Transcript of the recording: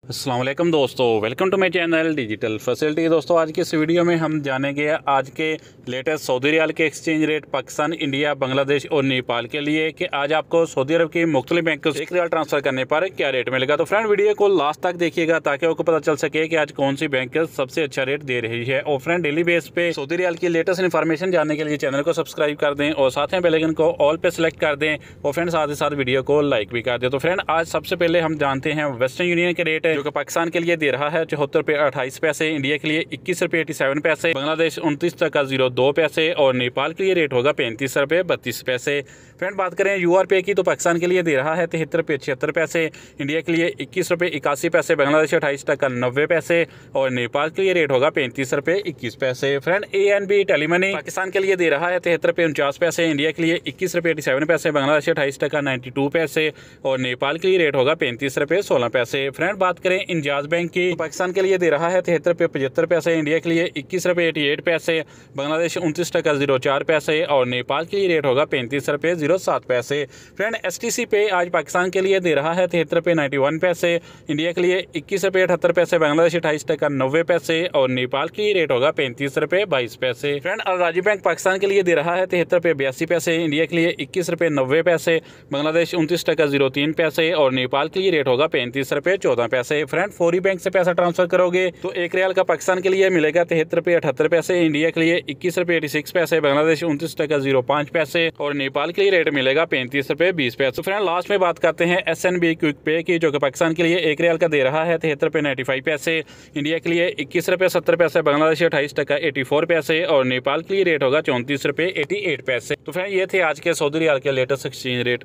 अस्सलाम वालेकुम दोस्तों, welcome to my channel digital facility. दोस्तों आज की इस वीडियो में हम जानेंगे आज के लेटेस्ट सऊदी रियाल के exchange rate Pakistan, India, Bangladesh और नेपाल के लिए कि आज आपको सऊदी अरब की मुख्तलिफ बैंकों से 1 रियाल ट्रांसफर करने पर क्या रेट मिलेगा। तो फ्रेंड वीडियो को लास्ट तक देखिएगा ताकि आपको पता चल सके कि आज कौन सी बैंक सबसे अच्छा रेट दे रही है। और फ्रेंड डेली बेस पे सऊदी रियाल की लेटेस्ट इन्फॉर्मेशन जानने के लिए चैनल को सब्सक्राइब कर दें और साथ में बेल आइकन को ऑल पे सेलेक्ट कर दें और फ्रेंड साथ ही साथ वीडियो को लाइक भी कर दें। तो फ्रेंड आज सबसे पहले हम जानते हैं वेस्टर्न यूनियन के रेट जो कि पाकिस्तान के लिए दे रहा है 74 रुपये 28 पैसे, इंडिया के लिए 21 रुपये 87 पैसे, बांग्लादेश 29.02 पैसे और नेपाल के लिए रेट होगा 35 रुपये 32 पैसे। फ्रेंड बात करें URP की तो पाकिस्तान के लिए दे रहा है 73 रुपये 76 पैसे, इंडिया के लिए 21 रुपये 81 पैसे, बांग्लादेश 28.90 पैसे और नेपाल के लिए रेट होगा 35 रुपये 21 पैसे। फ्रेंड ANB टेलीमनी पाकिस्तान के लिए दे रहा है 73 रुपये 49 पैसे, इंडिया के लिए 21 रुपये 87 पैसे, बांग्लादेश 28.92 पैसे और नेपाल के लिए रेट होगा 35 रुपये 16 पैसे। फ्रेंड बात करें इंजाज बैंक की तो पाकिस्तान के लिए दे रहा है 73 रुपये 75 पैसे, इंडिया के लिए 21 रुपये 88 पैसे, बांग्लादेश 29.04 पैसे और नेपाल के लिए रेट होगा 35 रुपये 07 पैसे। फ्रेंड STC पे आज पाकिस्तान के लिए दे रहा है 73 रुपये 91 पैसे, इंडिया के लिए 21 रुपये 78 पैसे, बांग्लादेश 28.90 पैसे और नेपाल के लिए रेट होगा 35 रुपये 22 पैसे। फ्रेंड अल राजी बैंक पाकिस्तान के लिए दे रहा है 73 रुपये 82 पैसे, इंडिया के लिए 21 रुपये 90 पैसे, बांग्लादेश 29.03 पैसे और नेपाल के लिए रेट होगा 35 रुपये 14 पैसे। फ्रेंड फौरी बैंक से पैसा ट्रांसफर करोगे तो 1 रियाल का पाकिस्तान के लिए मिलेगा 73 रुपये 78 पैसे, इंडिया के लिए 21 रुपये 86 पैसे, बांग्लादेश 29.05 पैसे और नेपाल के लिए रेट मिलेगा 35 रुपये 20 पैसे। फ्रेंड लास्ट में बात करते हैं SNB क्विक पे की जो कि पाकिस्तान के लिए 1 रियाल का दे रहा है 73 रुपये 95 पैसे, इंडिया के लिए 21 रुपये 70 पैसे, बांग्लादेश 28.84 पैसे और नेपाल के लिए रेट होगा 34 रुपये 88 पैसे। तो फ्रेंड ये थे आज के सऊदी रियाल के लेटेस्ट एक्सचेंज रेट।